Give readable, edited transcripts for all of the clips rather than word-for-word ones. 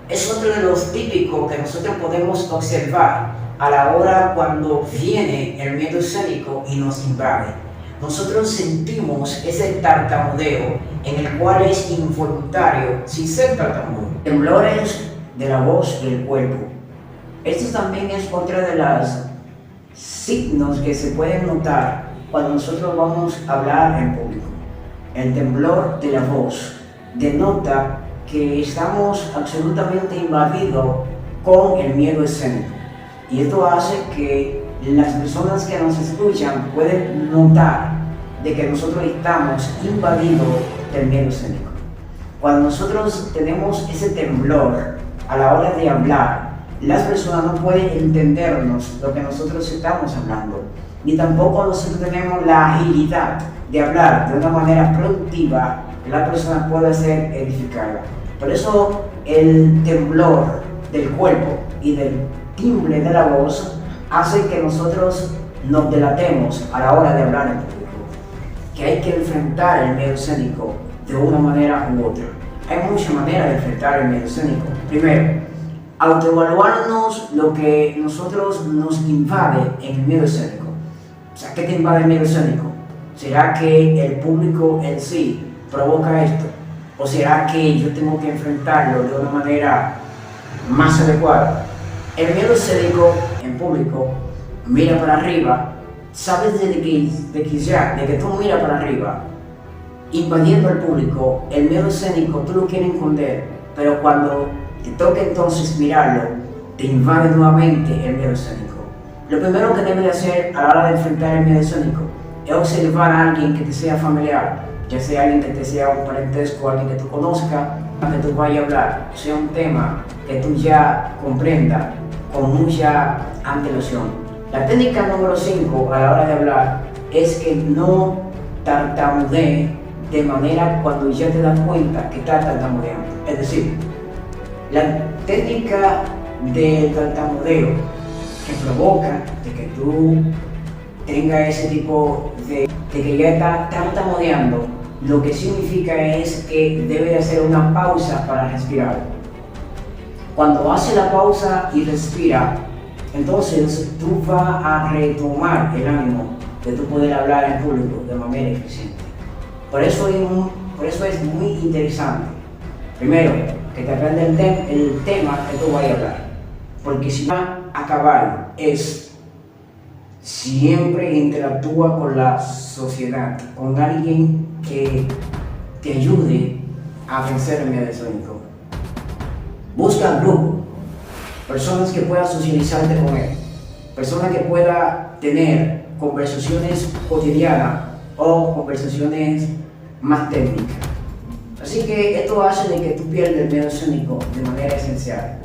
Es otro de los típicos que nosotros podemos observar a la hora cuando viene el miedo escénico y nos invade. Nosotros sentimos ese tartamudeo en el cual es involuntario sin ser tartamudo. Temblores de la voz y del cuerpo. Esto también es otra de las signos que se pueden notar cuando nosotros vamos a hablar en público. El temblor de la voz denota que estamos absolutamente invadidos con el miedo escénico. Y esto hace que las personas que nos escuchan pueden notar de que nosotros estamos invadidos del miedo escénico. Cuando nosotros tenemos ese temblor a la hora de hablar, las personas no pueden entendernos lo que nosotros estamos hablando, ni tampoco nosotros tenemos la agilidad de hablar de una manera productiva que la persona pueda ser edificada. Por eso el temblor del cuerpo y del timbre de la voz hace que nosotros nos delatemos a la hora de hablar en público, que hay que enfrentar el miedo escénico de una manera u otra. Hay muchas maneras de enfrentar el miedo escénico. Primero, autoevaluarnos lo que nosotros nos invade en el miedo escénico. O sea, ¿qué te invade el miedo escénico? ¿Será que el público en sí provoca esto? ¿O será que yo tengo que enfrentarlo de una manera más adecuada? El miedo escénico en público mira para arriba, sabes de que tú miras para arriba, invadiendo al público, el miedo escénico tú lo quieres esconder, pero cuando te toca entonces mirarlo, te invade nuevamente el miedo escénico. Lo primero que debes de hacer a la hora de enfrentar el miedo escénico es observar a alguien que te sea familiar, ya sea alguien que te sea un parentesco, alguien que tú conozcas, que tú vayas a hablar, sea un tema que tú ya comprendas con mucha antelación. La técnica número 5 a la hora de hablar es que no tartamudees de manera cuando ya te das cuenta que estás tartamudeando. Es decir, la técnica de tartamudeo que provoca de que tú tengas ese tipo de que ya estás tartamudeando, lo que significa es que debe de hacer una pausa para respirar. Cuando hace la pausa y respira, entonces tú vas a retomar el ánimo de tu poder hablar en público de manera eficiente. Por eso es muy interesante, primero, que te aprendas el tema que tú vayas a hablar. Porque si va a acabar es siempre interactúa con la sociedad, con alguien que te ayude a vencer el miedo escénico. Busca grupo, personas que puedan socializarte con él, personas que puedan tener conversaciones cotidianas o conversaciones más técnicas. Así que esto hace de que tú pierdas el miedo escénico de manera esencial.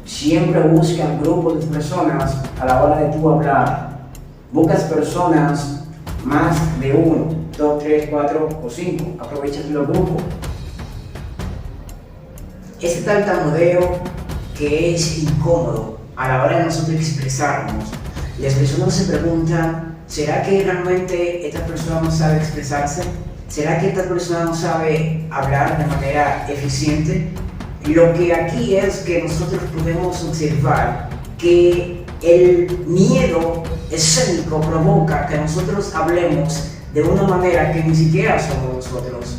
Siempre busca grupos de personas a la hora de tú hablar. Buscas personas, más de 1, 2, 3, 4 o 5. Aprovechas los grupos. Ese tartamudeo que es incómodo a la hora de nosotros expresarnos, las personas se preguntan, ¿será que realmente esta persona no sabe expresarse? ¿Será que esta persona no sabe hablar de manera eficiente? Lo que aquí es que nosotros podemos observar que el miedo escénico provoca que nosotros hablemos de una manera que ni siquiera somos nosotros.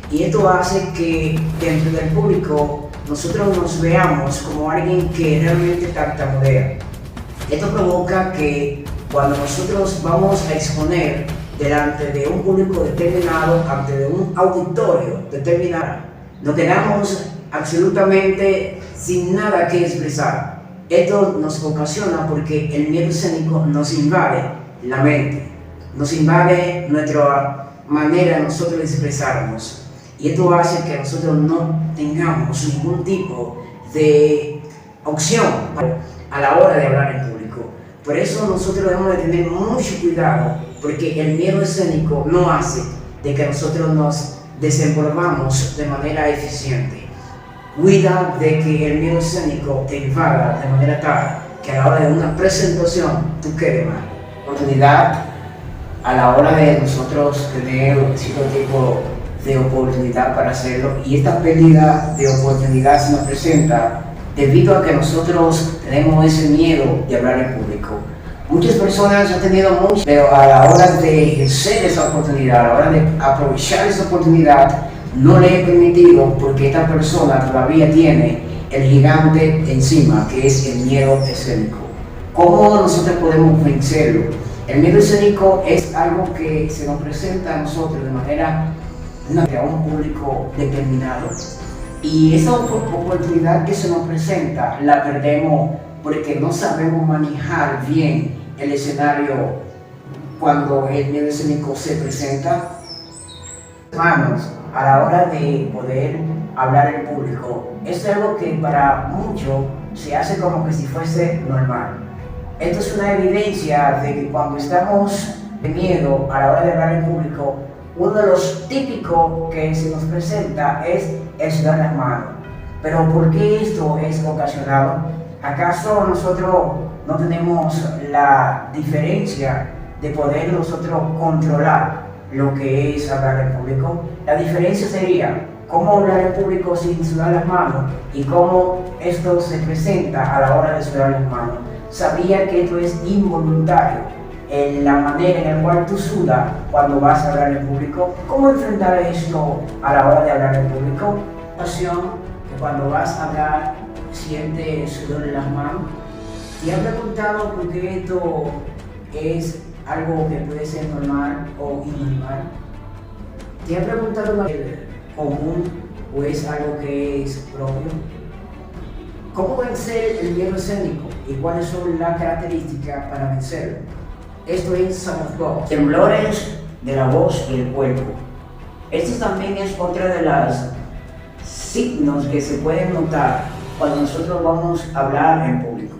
Y esto hace que dentro del público nosotros nos veamos como alguien que realmente tartamudea. Esto provoca que cuando nosotros vamos a exponer delante de un público determinado, ante de un auditorio determinado, nos quedamos absolutamente sin nada que expresar. Esto nos ocasiona porque el miedo escénico nos invade la mente, nos invade nuestra manera de nosotros expresarnos. Y esto hace que nosotros no tengamos ningún tipo de opción a la hora de hablar en público. Por eso nosotros debemos de tener mucho cuidado, porque el miedo escénico no hace de que nosotros nos desenvolvamos de manera eficiente. Cuida de que el miedo escénico te invada de manera tal que a la hora de una presentación tú quedes mal. Oportunidad a la hora de nosotros tener cierto tipo de oportunidad para hacerlo, y esta pérdida de oportunidad se nos presenta debido a que nosotros tenemos ese miedo de hablar en público. Muchas personas han tenido mucho, pero a la hora de ejercer esa oportunidad, a la hora de aprovechar esa oportunidad, no le he permitido porque esta persona todavía tiene el gigante encima, que es el miedo escénico. ¿Cómo nosotros podemos vencerlo? El miedo escénico es algo que se nos presenta a nosotros de manera a un público determinado. Y esa oportunidad que se nos presenta la perdemos porque no sabemos manejar bien el escenario cuando el miedo escénico se presenta. Hermanos, a la hora de poder hablar en público, es algo que para muchos se hace como que si fuese normal. Esto es una evidencia de que cuando estamos de miedo a la hora de hablar en público, uno de los típicos que se nos presenta es el sudar las manos. Pero ¿por qué esto es ocasionado? ¿Acaso nosotros no tenemos la diferencia de poder nosotros controlar lo que es hablar en público? La diferencia sería cómo hablar en público sin sudar las manos y cómo esto se presenta a la hora de sudar las manos. Sabía que esto es involuntario en la manera en la cual tú sudas cuando vas a hablar en público. ¿Cómo enfrentar esto a la hora de hablar en público? Pasión, que cuando vas a hablar sientes sudor en las manos. ¿Te has preguntado por qué esto es algo que puede ser normal o inormal? ¿Te has preguntado si es común o es algo que es propio? ¿Cómo vencer el miedo escénico y cuáles son las características para vencerlo? Esto es Some of God. Temblores de la voz y el cuerpo. Esto también es otra de las signos que se pueden notar cuando nosotros vamos a hablar en público.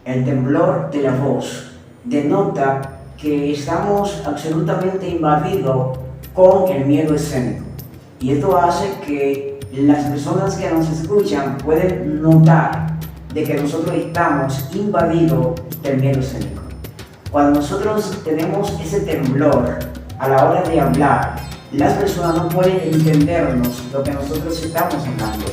El temblor de la voz denota que estamos absolutamente invadidos con el miedo escénico. Y esto hace que las personas que nos escuchan pueden notar de que nosotros estamos invadidos del miedo escénico. Cuando nosotros tenemos ese temblor a la hora de hablar, las personas no pueden entendernos lo que nosotros estamos hablando,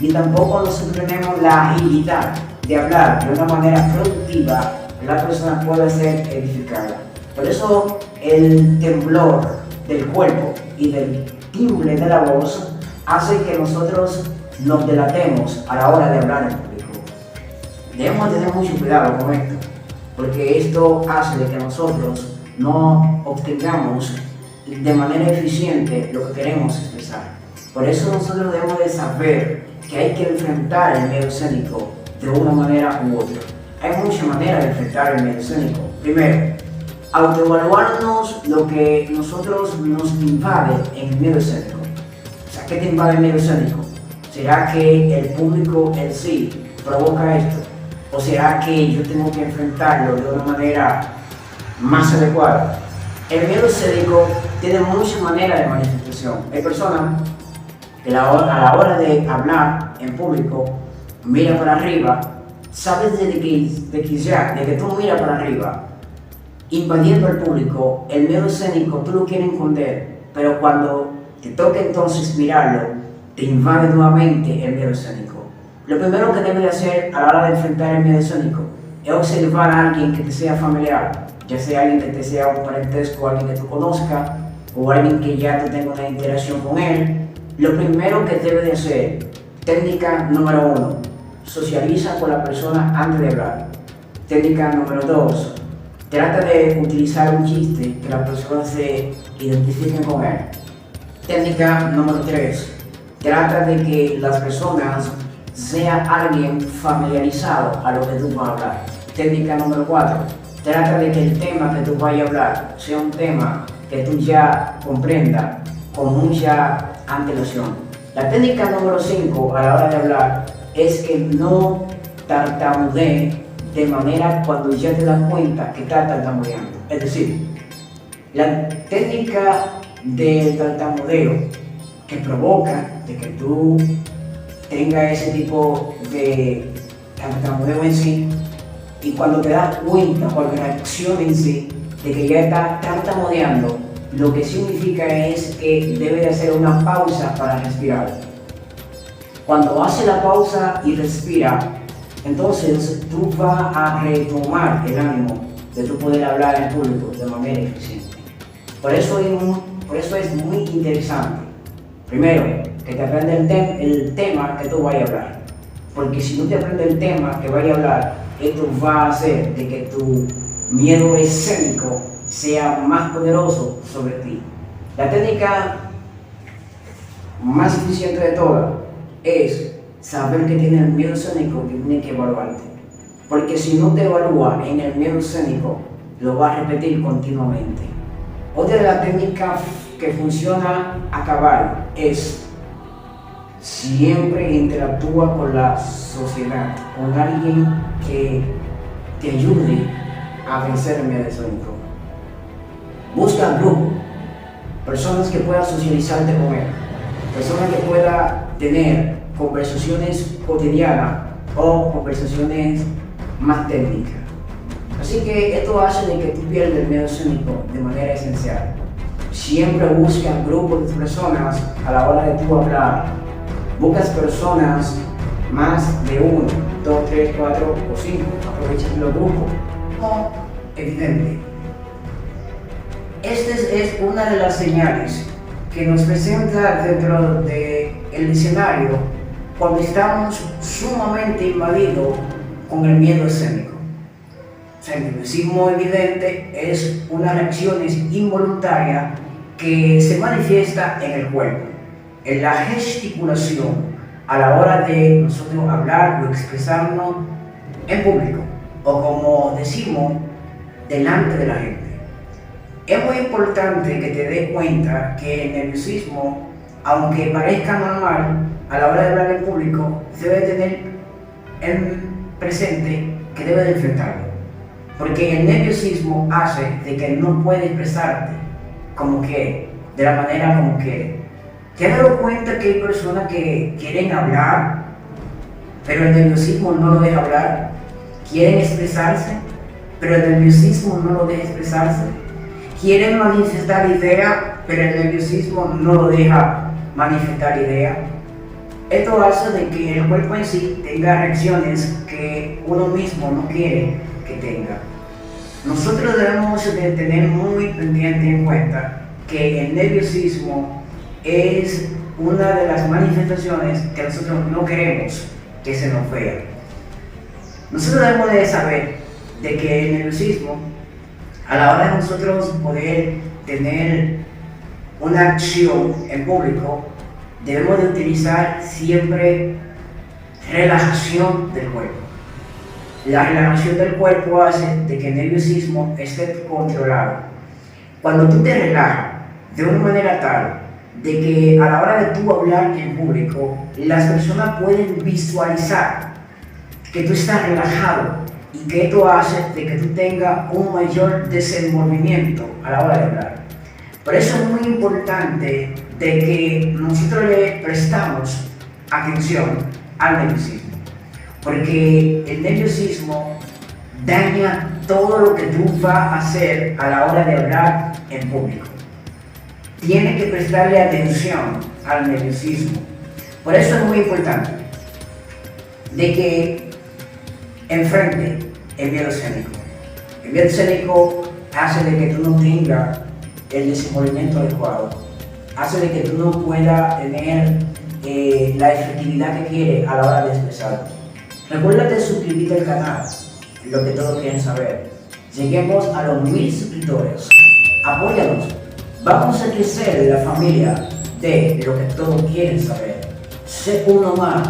ni tampoco nosotros tenemos la agilidad de hablar de una manera productiva que la persona pueda ser edificada. Por eso el temblor del cuerpo y del timbre de la voz hace que nosotros nos delatemos a la hora de hablar en público. Debemos tener mucho cuidado con esto, porque esto hace de que nosotros no obtengamos de manera eficiente lo que queremos expresar. Por eso nosotros debemos de saber que hay que enfrentar el miedo escénico de una manera u otra. Hay muchas maneras de enfrentar el miedo escénico. Primero, autoevaluarnos lo que nosotros nos invade en el miedo escénico. O sea, ¿qué te invade el miedo escénico? ¿Será que el público en sí provoca esto? ¿O será que yo tengo que enfrentarlo de una manera más adecuada? El miedo escénico tiene muchas maneras de manifestación. Hay personas que a la hora de hablar en público mira para arriba, sabes de que tú miras para arriba, invadiendo al público, el miedo escénico tú lo quieres esconder, pero cuando te toca entonces mirarlo, te invade nuevamente el miedo escénico. Lo primero que debes de hacer a la hora de enfrentar el miedo escénico es observar a alguien que te sea familiar, ya sea alguien que te sea un parentesco, alguien que tú conozcas, o alguien que ya tú tengas una interacción con él. Lo primero que debes de hacer, técnica número 1, socializa con la persona antes de hablar. Técnica número 2, trata de utilizar un chiste que la persona se identifique con él. Técnica número 3, trata de que las personas sea alguien familiarizado a lo que tú vas a hablar. Técnica número 4, trata de que el tema que tú vayas a hablar sea un tema que tú ya comprendas con mucha antelación. La técnica número 5 a la hora de hablar es que no tartamudee de manera cuando ya te das cuenta que estás tartamudeando. Es decir, la técnica del tartamudeo que provoca de que tú tengas ese tipo de tartamudeo en sí, y cuando te das cuenta, cuando reacción en sí, de que ya estás tartamudeando, lo que significa es que debe de hacer una pausa para respirar. Cuando hace la pausa y respira, entonces tú vas a retomar el ánimo de tu poder hablar en público de manera eficiente. Por eso es muy interesante, primero, que te aprendas el tema que tú vayas a hablar. Porque si no te aprendes el tema que vayas a hablar, esto va a hacer de que tu miedo escénico sea más poderoso sobre ti. La técnica más eficiente de todas es saber que tienes el miedo escénico y tienes que evaluarte. Porque si no te evalúas en el miedo escénico, lo vas a repetir continuamente. Otra de las técnicas que funciona a caballo es siempre interactúa con la sociedad, con alguien que te ayude a vencer el miedo escénico. Busca grupo, personas que puedan socializarte con él, personas que puedan tener conversaciones cotidianas o conversaciones más técnicas. Así que esto hace de que tú pierdas el miedo escénico de manera esencial. Siempre busca grupos de personas a la hora de tú hablar. Buscas personas más de 1, 2, 3, 4 o 5. Aprovecha los grupos. No, evidente. Esta es una de las señales que nos presenta dentro del escenario cuando estamos sumamente invadidos con el miedo escénico. O sea, el nerviosismo evidente es una reacción involuntaria que se manifiesta en el cuerpo, en la gesticulación a la hora de nosotros hablar o expresarnos en público o como decimos, delante de la gente. Es muy importante que te des cuenta que el nerviosismo, aunque parezca normal, a la hora de hablar en público, debe tener en presente que debe de enfrentarlo. Porque el nerviosismo hace de que no puedes expresarte como que, de la manera como que. ¿Te has dado cuenta que hay personas que quieren hablar, pero el nerviosismo no lo deja hablar? Quieren expresarse, pero el nerviosismo no lo deja expresarse. Quieren manifestar ideas, pero el nerviosismo no lo deja manifestar ideas. Esto hace de que el cuerpo en sí tenga reacciones que uno mismo no quiere que tenga. Nosotros debemos de tener muy pendiente en cuenta que el nerviosismo es una de las manifestaciones que nosotros no queremos que se nos vea. Nosotros debemos de saber de que el nerviosismo, a la hora de nosotros poder tener una acción en público, debemos de utilizar siempre relajación del cuerpo. La relajación del cuerpo hace de que el nerviosismo esté controlado. Cuando tú te relajas de una manera tal de que a la hora de tú hablar en público, las personas pueden visualizar que tú estás relajado y que esto hace de que tú tengas un mayor desenvolvimiento a la hora de hablar. Por eso es muy importante de que nosotros le prestamos atención al nerviosismo, porque el nerviosismo daña todo lo que tú vas a hacer a la hora de hablar en público. Tienes que prestarle atención al nerviosismo. Por eso es muy importante de que enfrente el miedo escénico. El miedo escénico hace de que tú no tengas el desenvolvimiento adecuado, hace de que tú no puedas tener la efectividad que quieres a la hora de expresarte. Recuerda de suscribirte al canal, lo que todos quieren saber. Lleguemos a los 1000 suscriptores. Apóyanos. Vamos a crecer la familia de lo que todos quieren saber. Sé uno más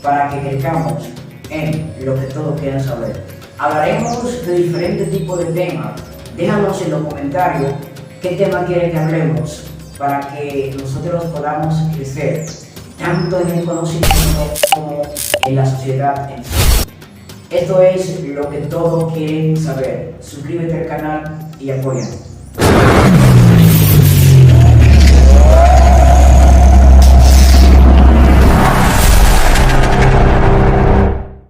para que crezcamos en lo que todos quieren saber. Hablaremos de diferentes tipos de temas. Déjanos en los comentarios qué tema quieren que hablemos para que nosotros podamos crecer tanto en el conocimiento como en la sociedad en sí. Esto es lo que todos quieren saber. Suscríbete al canal y apóyanos.